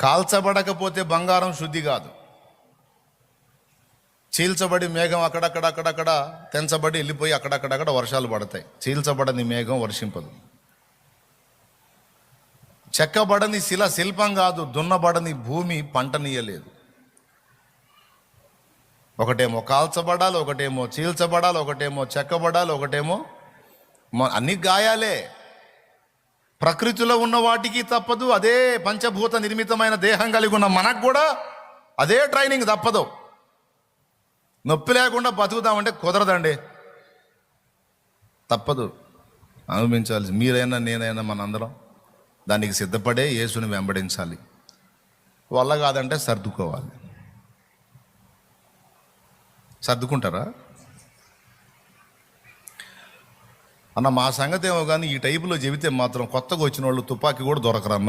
కాల్చబడకపోతే బంగారం శుద్ధి కాదు. చీల్చబడి మేఘం అక్కడక్కడ తెంచబడి వెళ్ళిపోయి అక్కడక్కడ వర్షాలు పడతాయి. చీల్చబడని మేఘం వర్షింపదు. చెక్కబడని శిల శిల్పం కాదు, దున్నబడని భూమి పంటనీయలేదు. ఒకటేమో కాల్చబడాలి, ఒకటేమో చీల్చబడాలి, ఒకటేమో చెక్కబడాలి, ఒకటేమో అన్ని గాయాలే. ప్రకృతిలో ఉన్న వాటికి తప్పదు, అదే పంచభూత నిర్మితమైన దేహం కలిగి ఉన్న మనకు కూడా అదే ట్రైనింగ్ తప్పదు. నొప్పి లేకుండా బతుకుతామంటే కుదరదండి, తప్పదు, అనుభవించాలి. మీరైనా నేనైనా మనందరం దానికి సిద్ధపడే యేసుని వెంబడించాలి. వల్ల కాదంటే సర్దుకోవాలి. సర్దుకుంటారా అన్న? మా సంగతి ఏమో కానీ ఈ టైపులో చెబితే మాత్రం కొత్తగా వచ్చిన వాళ్ళు తుపాకీ కూడా దొరకరన్న.